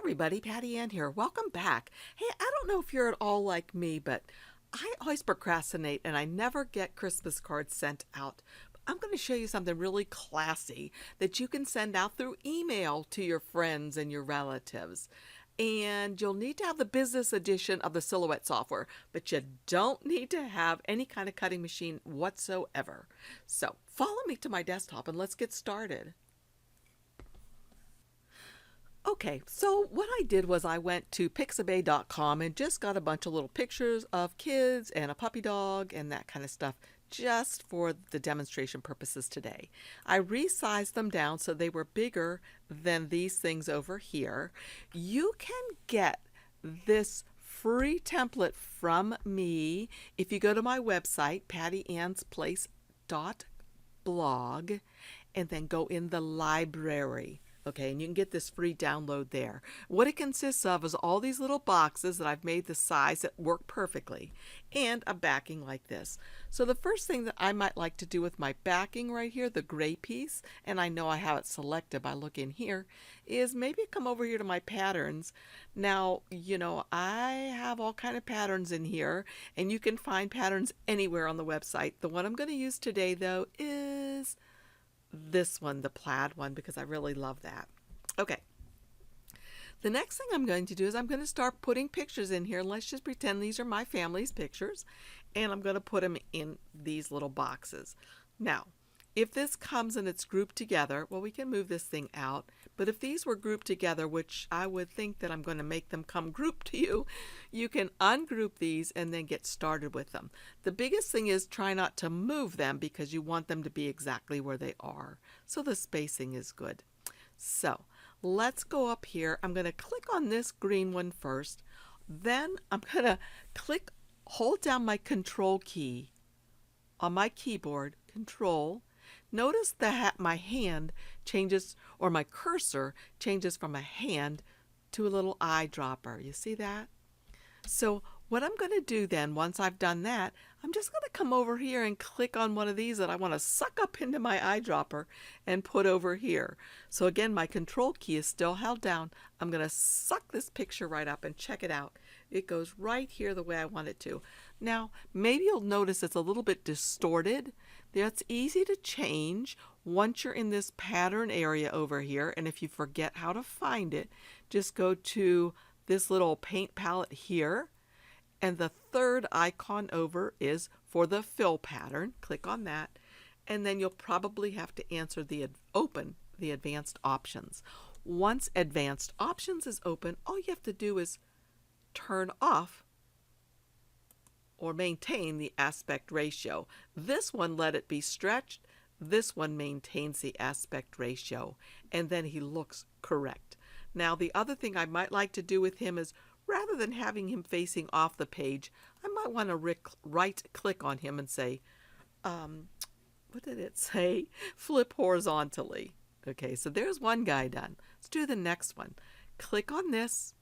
Everybody, Patty Ann here. Welcome back. Hey, I don't know if you're at all like me, but I always procrastinate and I never get Christmas cards sent out. I'm going to show you something really classy that you can send out through email to your friends and your relatives. And you'll need to have the business edition of the Silhouette software, but you don't need to have any kind of cutting machine whatsoever. So follow me to my desktop and let's get started. Okay, so what I did was I went to pixabay.com and just got a bunch of little pictures of kids and a puppy dog and that kind of stuff just for the demonstration purposes today. I resized them down so they were bigger than these things over here. You can get this free template from me if you go to my website, pattyannsplace.blog, and then go in the library. Okay, and you can get this free download there. What it consists of is all these little boxes that I've made the size that work perfectly, and a backing like this. So the first thing that I might like to do with my backing right here, the gray piece, and I know I have it selected by looking here, is maybe come over here to my patterns. Now, I have all kind of patterns in here, and you can find patterns anywhere on the website. The one I'm going to use today, though, is this one, the plaid one, because I really love that. Okay. The next thing I'm going to do is I'm going to start putting pictures in here. Let's just pretend these are my family's pictures, and I'm going to put them in these little boxes. Now, if this comes and it's grouped together, well, we can move this thing out. But if these were grouped together, which I would think that I'm going to make them come grouped to you, you can ungroup these and then get started with them. The biggest thing is try not to move them because you want them to be exactly where they are. So the spacing is good. So let's go up here. I'm going to click on this green one first. Then I'm going to hold down my control key on my keyboard, control. Notice that my hand changes, or my cursor changes from a hand to a little eyedropper. You see that? So what I'm going to do then, once I've done that, I'm just going to come over here and click on one of these that I want to suck up into my eyedropper and put over here. So again, my control key is still held down. I'm going to suck this picture right up and check it out. It goes right here the way I want it to. Now, maybe you'll notice it's a little bit distorted. That's easy to change once you're in this pattern area over here. And if you forget how to find it, just go to this little paint palette here. And the third icon over is for the fill pattern. Click on that. And then you'll probably have to answer open the advanced options. Once advanced options is open, all you have to do is turn off or maintain the aspect ratio. This one, let it be stretched. This one maintains the aspect ratio, and then he looks correct. Now, the other thing I might like to do with him is, rather than having him facing off the page, I might want to right click on him and say, what did it say? Flip horizontally. Okay, so there's one guy done. Let's do the next one. Click on this.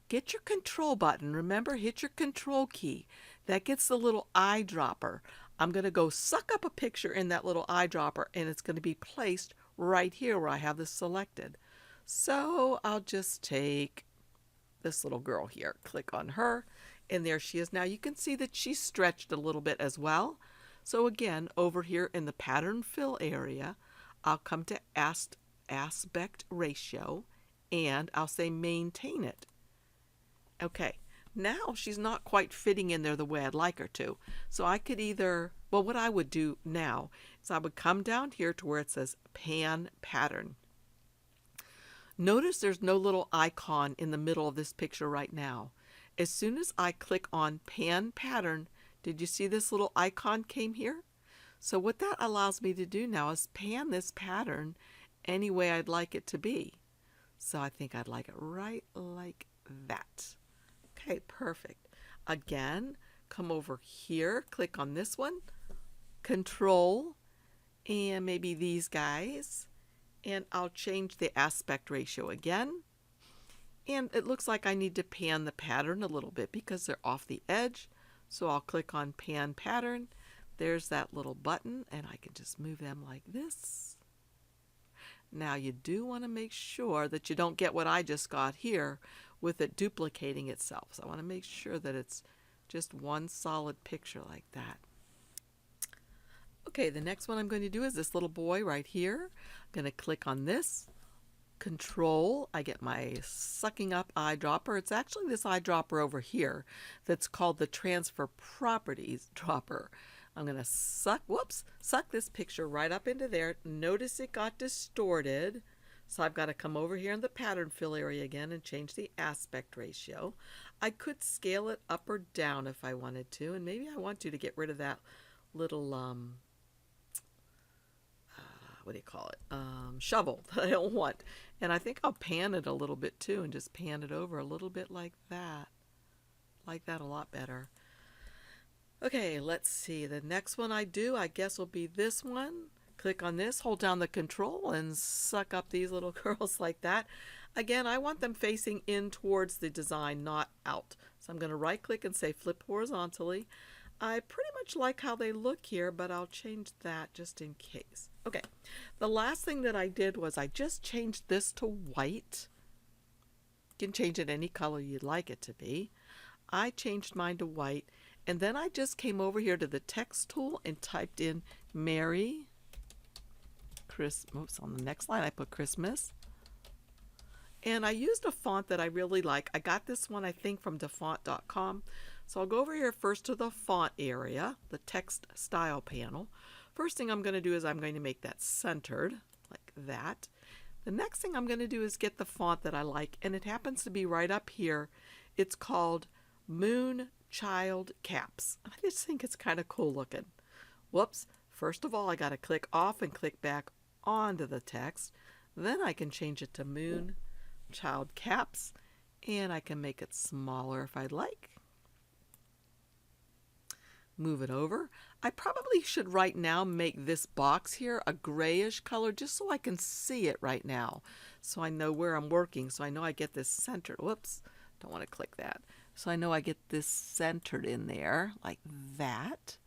Get your control button. Remember, hit your control key. That gets the little eyedropper. I'm going to go suck up a picture in that little eyedropper, and it's going to be placed right here where I have this selected. So I'll just take this little girl here, click on her, and there she is. Now you can see that she's stretched a little bit as well. So again, over here in the pattern fill area, I'll come to aspect ratio, and I'll say maintain it. Okay, now she's not quite fitting in there the way I'd like her to. So I could either, well, what I would do now is I would come down here to where it says pan pattern. Notice there's no little icon in the middle of this picture right now. As soon as I click on pan pattern, did you see this little icon came here? So what that allows me to do now is pan this pattern any way I'd like it to be. So I think I'd like it right like that. Okay, perfect. Again, come over here, click on this one, control, and maybe these guys, and I'll change the aspect ratio again. And it looks like I need to pan the pattern a little bit because they're off the edge. So I'll click on pan pattern. There's that little button, and I can just move them like this. Now you do want to make sure that you don't get what I just got here with it duplicating itself. So I want to make sure that it's just one solid picture like that. Okay, the next one I'm going to do is this little boy right here. I'm going to click on this. Control, I get my sucking up eyedropper. It's actually this eyedropper over here that's called the transfer properties dropper. I'm going to suck this picture right up into there. Notice it got distorted. So I've got to come over here in the pattern fill area again and change the aspect ratio. I could scale it up or down if I wanted to, and maybe I want to get rid of that little what do you call it? Shovel that I don't want. And I think I'll pan it a little bit too and just pan it over a little bit like that. Like that a lot better. Okay, let's see. The next one I do, I guess, will be this one. Click on this, hold down the control, and suck up these little girls like that. Again, I want them facing in towards the design, not out. So I'm going to right click and say flip horizontally. I pretty much like how they look here, but I'll change that just in case. Okay, the last thing that I did was I just changed this to white. You can change it any color you'd like it to be. I changed mine to white, and then I just came over here to the text tool and typed in Merry Christmas. On the next line I put Christmas. And I used a font that I really like. I got this one, I think, from dafont.com. So I'll go over here first to the font area, the text style panel. First thing I'm going to do is I'm going to make that centered, like that. The next thing I'm going to do is get the font that I like, and it happens to be right up here. It's called Moon Child Caps. I just think it's kind of cool looking. Whoops. First of all, I got to click off and click back onto the text. Then I can change it to Moon Child Caps, and I can make it smaller if I'd like. Move it over. I probably should right now make this box here a grayish color just so I can see it right now. So I know where I'm working. So I know I get this centered. Whoops, don't want to click that. So I know I get this centered in there like that.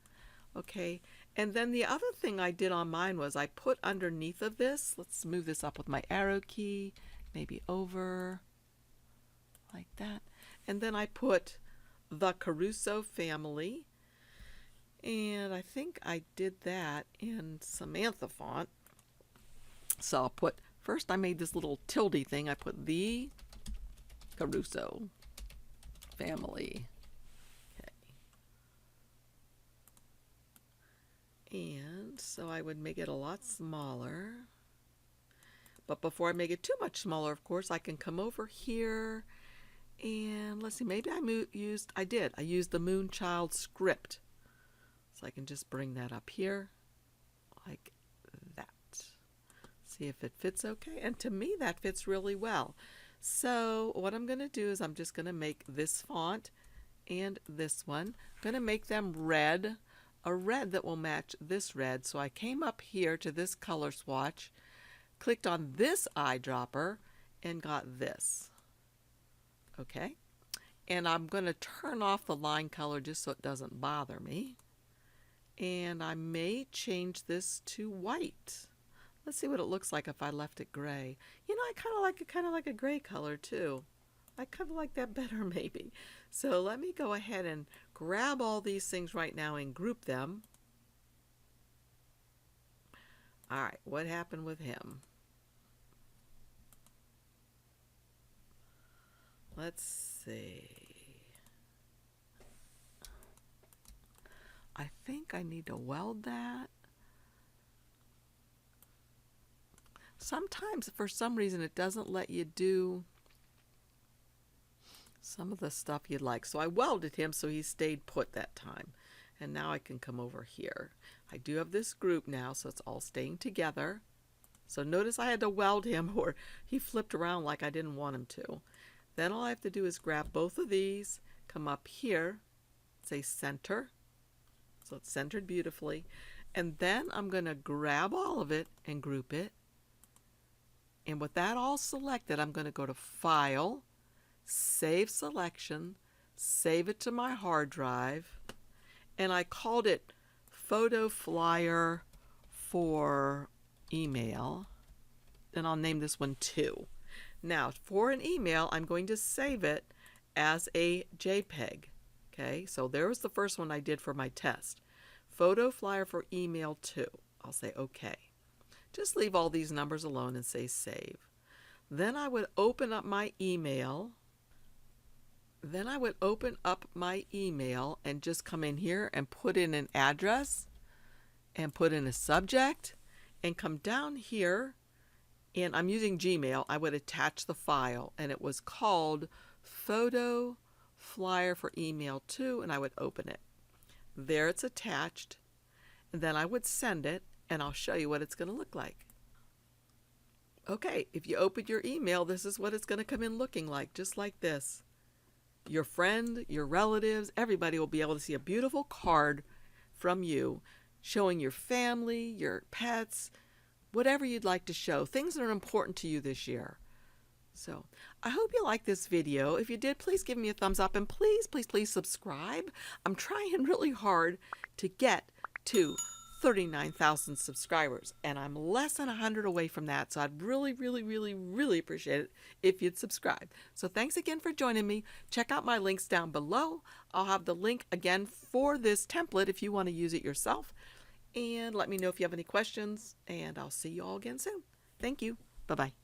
Okay, and then the other thing I did on mine was I put underneath of this, let's move this up with my arrow key, maybe over like that. And then I put the Caruso family. And I think I did that in Samantha font. So I'll put, first I made this little tilde thing. I put the Caruso family. Okay. And so I would make it a lot smaller. But before I make it too much smaller, of course, I can come over here and let's see, maybe I used the Moonchild script. So I can just bring that up here like that. See if it fits okay. And to me, that fits really well. So what I'm going to do is I'm just going to make this font and this one. I'm going to make them red, a red that will match this red. So I came up here to this color swatch, clicked on this eyedropper, and got this. Okay. And I'm going to turn off the line color just so it doesn't bother me. And I may change this to white. Let's see what it looks like if I left it gray. You know, I kind of like a gray color too. I kind of like that better maybe. So let me go ahead and grab all these things right now and group them. All right, what happened with him? Let's see. I think I need to weld that. Sometimes, for some reason, it doesn't let you do some of the stuff you'd like. So I welded him so he stayed put that time. And now I can come over here. I do have this group now, so it's all staying together. So notice I had to weld him or he flipped around like I didn't want him to. Then all I have to do is grab both of these, come up here, say center. So it's centered beautifully. And then I'm going to grab all of it and group it. And with that all selected, I'm going to go to File, Save Selection, save it to my hard drive. And I called it Photo Flyer for Email. and I'll name this one 2. Now, for an email, I'm going to save it as a JPEG. Okay, so there was the first one I did for my test. Photo flyer for email 2. I'll say OK. Just leave all these numbers alone and say save. Then I would open up my email. And just come in here and put in an address and put in a subject and come down here, and I'm using Gmail. I would attach the file, and it was called Photo Flyer for Email 2, and I would open it. There it's attached, and then I would send it, and I'll show you what it's going to look like. Okay, if you open your email, this is what it's going to come in looking like, just like this. Your friend, your relatives, everybody will be able to see a beautiful card from you showing your family, your pets, whatever you'd like to show, things that are important to you this year. So I hope you liked this video. If you did, please give me a thumbs up, and please, please, please subscribe. I'm trying really hard to get to 39,000 subscribers, and I'm less than 100 away from that, so I'd really, really, really, really appreciate it if you'd subscribe. So thanks again for joining me. Check out my links down below. I'll have the link again for this template if you want to use it yourself, and let me know if you have any questions, and I'll see you all again soon. Thank you. Bye-bye.